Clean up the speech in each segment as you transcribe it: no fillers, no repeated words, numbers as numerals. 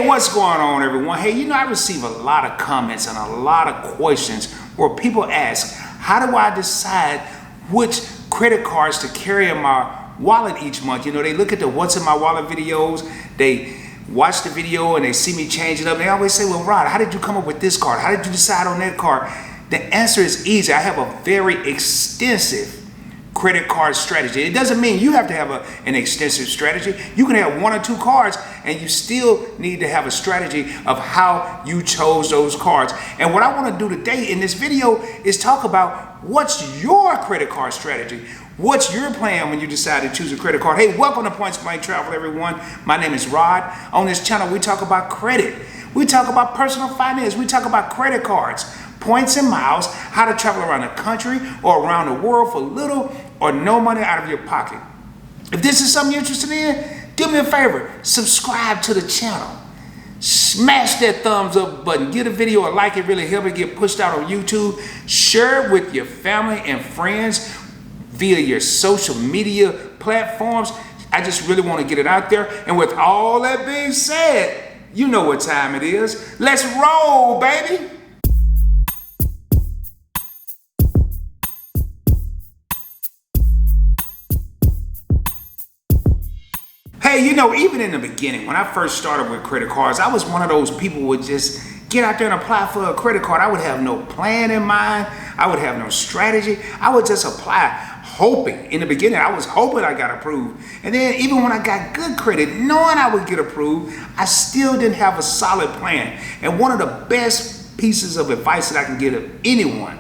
Hey, what's going on, everyone? Hey, I receive a lot of comments and a lot of questions where people ask, how do I decide which credit cards to carry in my wallet each month? They look at the What's in My Wallet videos, they watch the video and they see me change it up. They always say, well, Rod, how did you come up with this card? How did you decide on that card? The answer is easy. I have a very extensive credit card strategy. It doesn't mean you have to have an extensive strategy. You can have one or two cards and you still need to have a strategy of how you chose those cards. And what I want to do today in this video is talk about what's your credit card strategy. What's your plan when you decide to choose a credit card? Hey, welcome to Points Blank Travel, everyone. My name is Rod. On this channel, we talk about credit. We talk about personal finance. We talk about credit cards, points and miles, how to travel around the country or around the world for little or no money out of your pocket. If this is something you're interested in, do me a favor, subscribe to the channel. Smash that thumbs up button. Give the video a like. It really helps it get pushed out on YouTube. Share it with your family and friends via your social media platforms. I just really want to get it out there. And with all that being said, you know what time it is. Let's roll, baby. Hey, even in the beginning, when I first started with credit cards, I was one of those people who would just get out there and apply for a credit card. I would have no plan in mind. I would have no strategy. I would just apply, hoping. In the beginning, I was hoping I got approved. And then even when I got good credit, knowing I would get approved, I still didn't have a solid plan. And one of the best pieces of advice that I can give anyone,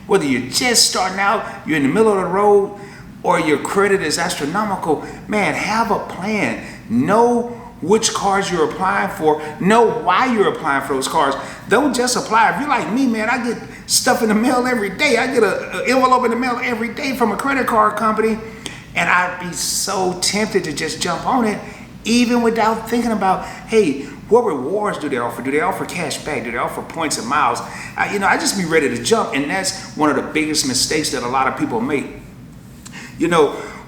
whether you're just starting out, you're in the middle of the road, or your credit is astronomical, man, have a plan. Know which cards you're applying for. Know why you're applying for those cards. Don't just apply. If you're like me, man, I get stuff in the mail every day. I get an envelope in the mail every day from a credit card company, and I'd be so tempted to just jump on it, even without thinking about, hey, what rewards do they offer? Do they offer cash back? Do they offer points and miles? I just be ready to jump, and that's one of the biggest mistakes that a lot of people make.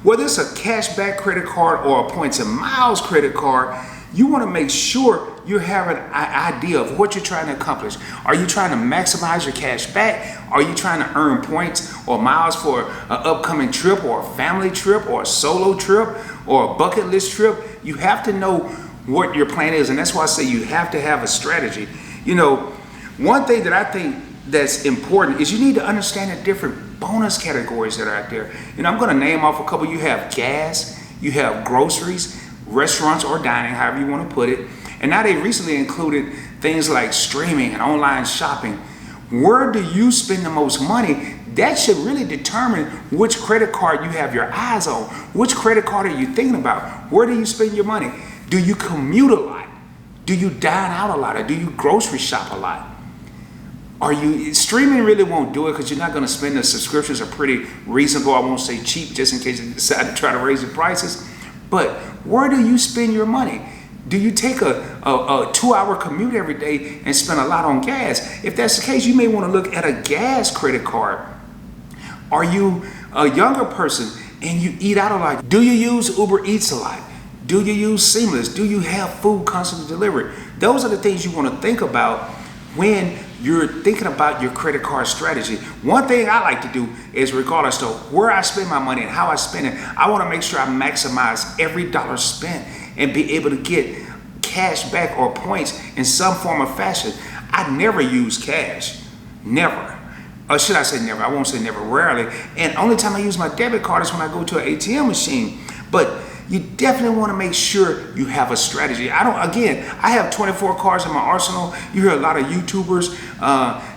Whether it's a cashback credit card or a points and miles credit card, you want to make sure you have an idea of what you're trying to accomplish. Are you trying to maximize your cash back? Are you trying to earn points or miles for an upcoming trip or a family trip or a solo trip or a bucket list trip? You have to know what your plan is, and that's why I say you have to have a strategy. One thing that I think that's important is you need to understand the different bonus categories that are out there. I'm going to name off a couple. You have gas, you have groceries, restaurants or dining, however you want to put it. And now they recently included things like streaming and online shopping. Where do you spend the most money? That should really determine which credit card you have your eyes on. Which credit card are you thinking about? Where do you spend your money? Do you commute a lot? Do you dine out a lot? Or do you grocery shop a lot? Streaming really won't do it because you're not going to spend. The subscriptions are pretty reasonable. I won't say cheap just in case you decide to try to raise the prices. But where do you spend your money? Do you take a 2-hour commute every day and spend a lot on gas? If that's the case, you may want to look at a gas credit card. Are you a younger person and you eat out a lot? Do you use Uber Eats a lot? Do you use Seamless? Do you have food constantly delivered? Those are the things you want to think about when you're thinking about your credit card strategy. One thing I like to do is, regardless of where I spend my money and how I spend it, I want to make sure I maximize every dollar spent and be able to get cash back or points in some form or fashion. I never use cash. Never. Or should I say never? I won't say never, rarely. And only time I use my debit card is when I go to an ATM machine. But you definitely want to make sure you have a strategy. I have 24 cards in my arsenal. You hear a lot of YouTubers,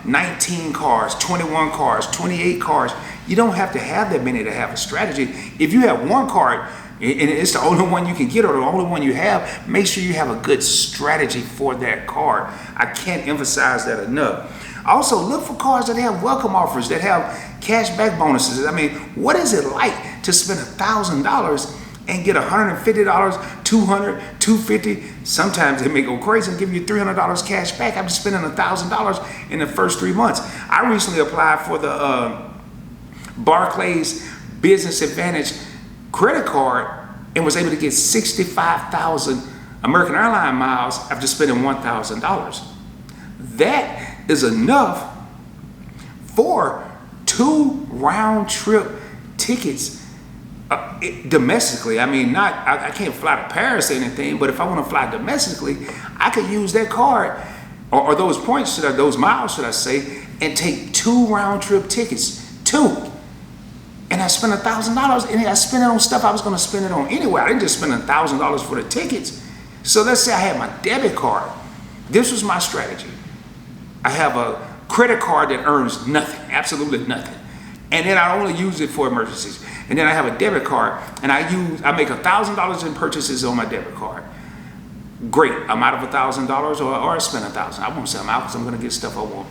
19 cards, 21 cards, 28 cards. You don't have to have that many to have a strategy. If you have one card and it's the only one you can get or the only one you have, make sure you have a good strategy for that card. I can't emphasize that enough. Also, look for cards that have welcome offers, that have cash back bonuses. What is it like to spend $1,000 and get $150, $200, $250? Sometimes they may go crazy and give you $300 cash back after spending $1,000 in the first 3 months. I recently applied for the Barclays Business Advantage credit card and was able to get $65,000 American Airlines miles after spending $1,000. That is enough for 2 round-trip tickets domestically. I mean, I can't fly to Paris or anything, but if I want to fly domestically, I could use that card or those points, those miles, should I say, and take 2 round-trip tickets. 2. And I spent $1,000, and I spent it on stuff I was going to spend it on anyway. I didn't just spend $1,000 for the tickets. So let's say I had my debit card. This was my strategy. I have a credit card that earns nothing, absolutely nothing. And then I only use it for emergencies. And then I have a debit card, and I make $1,000 in purchases on my debit card. Great, I'm out of $1,000 or I spent $1,000. I won't say I'm out because I'm going to get stuff I want.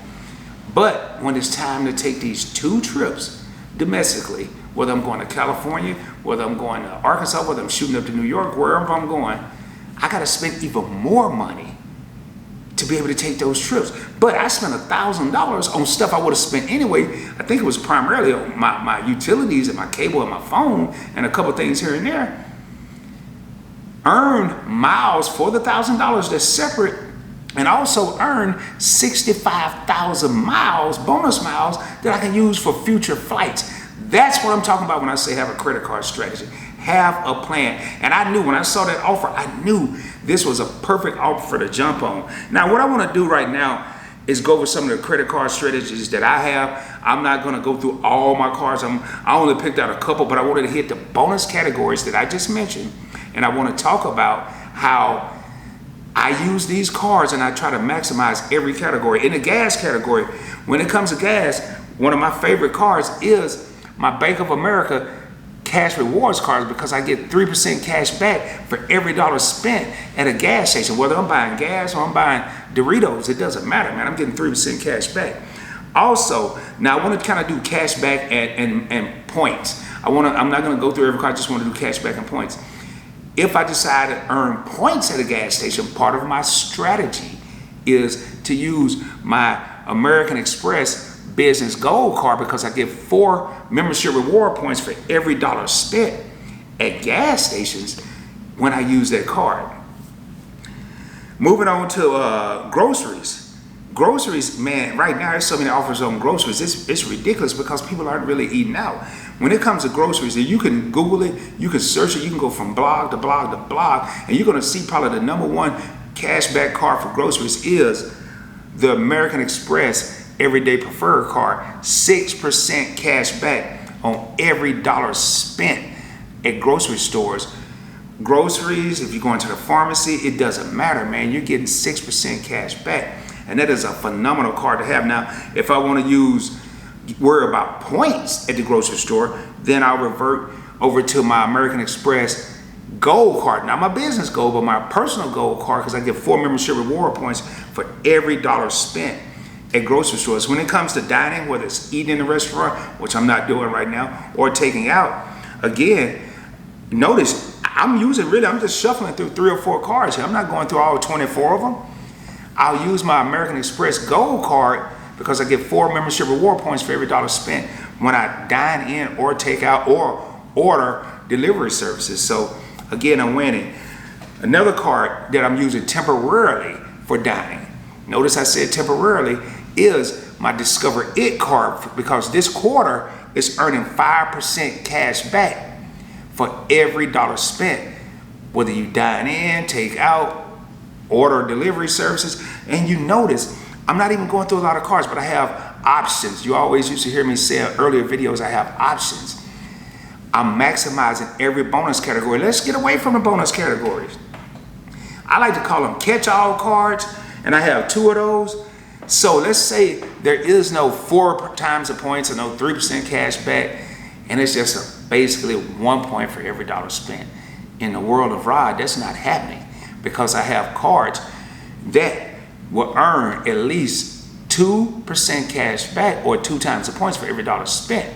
But when it's time to take these 2 trips domestically, whether I'm going to California, whether I'm going to Arkansas, whether I'm shooting up to New York, wherever I'm going, I got to spend even more money to be able to take those trips. But I spent $1,000 on stuff I would have spent anyway. I think it was primarily on my utilities and my cable and my phone and a couple things here and there. Earn miles for the $1,000 that's separate, and also earn 65,000 miles, bonus miles, that I can use for future flights. That's what I'm talking about when I say have a credit card strategy. Have a plan. And I knew when I saw that offer, I knew this was a perfect offer to jump on. Now, what I want to do right now is go over some of the credit card strategies that I have. I'm not going to go through all my cards. I only picked out a couple, but I wanted to hit the bonus categories that I just mentioned. And I want to talk about how I use these cards and I try to maximize every category. In the gas category, when it comes to gas, one of my favorite cards is my Bank of America cash rewards cards, because I get 3% cash back for every dollar spent at a gas station. Whether I'm buying gas or I'm buying Doritos, it doesn't matter, man. I'm getting 3% cash back. Also, now I want to kind of do cash back and points. I'm not going to go through every card. I just want to do cash back and points. If I decide to earn points at a gas station, part of my strategy is to use my American Express Business Gold card, because I get 4 membership reward points for every dollar spent at gas stations when I use that card. Moving on to groceries. Groceries, man, right now there's so many offers on groceries. It's ridiculous because people aren't really eating out. When it comes to groceries, you can Google it, you can search it, you can go from blog to blog to blog, and you're going to see probably the #1 cashback card for groceries is the American Express Everyday Preferred card. 6% cash back on every dollar spent at grocery stores. Groceries, if you're going to the pharmacy, it doesn't matter, man. You're getting 6% cash back. And that is a phenomenal card to have. Now, if I want to worry about points at the grocery store, then I'll revert over to my American Express Gold card. Not my business gold, but my personal gold card, because I get 4 membership reward points for every dollar spent at grocery stores. When it comes to dining, whether it's eating in a restaurant, which I'm not doing right now, or taking out, again, notice I'm just shuffling through 3 or 4 cards here. I'm not going through all 24 of them. I'll use my American Express Gold card because I get 4 membership reward points for every dollar spent when I dine in or take out or order delivery services. So again, I'm winning. Another card that I'm using temporarily for dining, notice I said temporarily, is my Discover It card, because this quarter is earning 5% cash back for every dollar spent, whether you dine in, take out, order delivery services. And you notice I'm not even going through a lot of cards, but I have options. You always used to hear me say in earlier videos, I have options. I'm maximizing every bonus category. Let's get away from the bonus categories. I like to call them catch-all cards, and I have 2 of those. So let's say there is no 4 times the points or no 3% cash back, and it's just basically 1 point for every dollar spent. In the world of ROD, that's not happening, because I have cards that will earn at least 2% cash back or 2 times the points for every dollar spent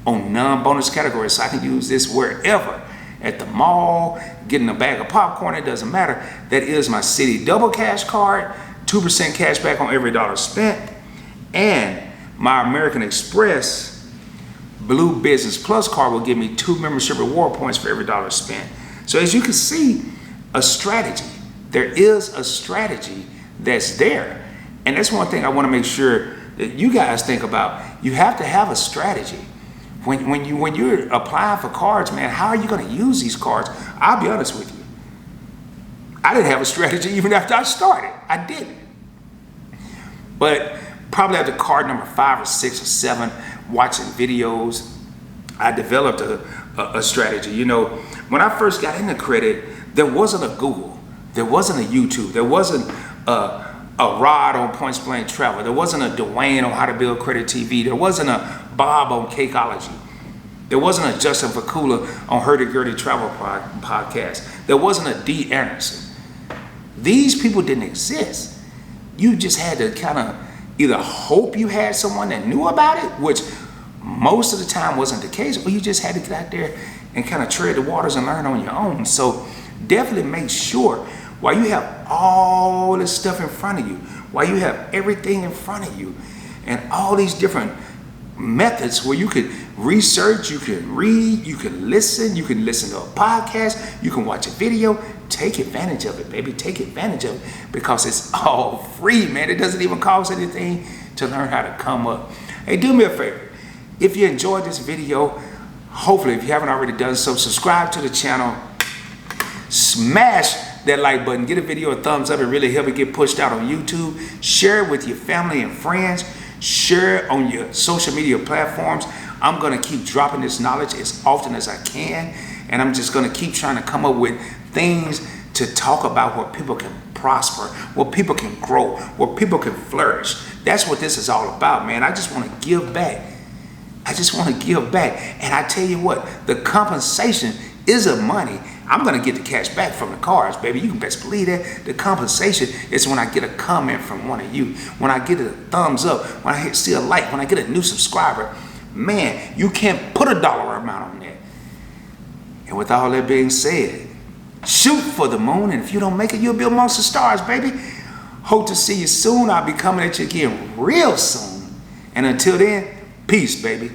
on non-bonus categories. So I can use this wherever, at the mall, getting a bag of popcorn, it doesn't matter. That is my Citi Double Cash card, 2% cash back on every dollar spent, and my American Express Blue Business Plus card will give me 2 membership reward points for every dollar spent. So as you can see, a strategy. there is a strategy that's there. And that's one thing I want to make sure that you guys think about. You have to have a strategy. When you're applying for cards, man, how are you going to use these cards? I'll be honest with you. I didn't have a strategy even after I started. I didn't. But probably after card number 5 or 6 or 7, watching videos, I developed a strategy. You know, when I first got into credit, there wasn't a Google, there wasn't a YouTube, there wasn't a Rod on Points Blank Travel, there wasn't a Dwayne on How to Build Credit TV, there wasn't a Bob on Cakeology, there wasn't a Justin Fakula on Hurdy Gurdy Travel podcast, there wasn't a D. Anderson. These people didn't exist. You just had to kind of either hope you had someone that knew about it, which most of the time wasn't the case, or you just had to get out there and kind of tread the waters and learn on your own. So definitely make sure, while you have all this stuff in front of you, while you have everything in front of you, and all these different methods where you could research, you can read, you can listen to a podcast, you can watch a video. Take advantage of it, baby. Take advantage of it, because it's all free, man. It doesn't even cost anything to learn how to come up. Hey, do me a favor. If you enjoyed this video, hopefully, if you haven't already done so, subscribe to the channel, smash that like button, get a video a thumbs up. It really helps it get pushed out on YouTube. Share it with your family and friends. Share it on your social media platforms. I'm going to keep dropping this knowledge as often as I can, and I'm just going to keep trying to come up with things to talk about where people can prosper, where people can grow, where people can flourish. That's what this is all about, man. I just want to give back. I just want to give back. And I tell you what, the compensation isn't money. I'm going to get the cash back from the cards, baby. You can best believe that. The compensation is when I get a comment from one of you, when I get a thumbs up, when I see a like, when I get a new subscriber. Man, you can't put a dollar amount on that. And with all that being said, shoot for the moon, and if you don't make it, you'll be amongst the stars, baby. Hope to see you soon. I'll be coming at you again real soon. And until then, peace, baby.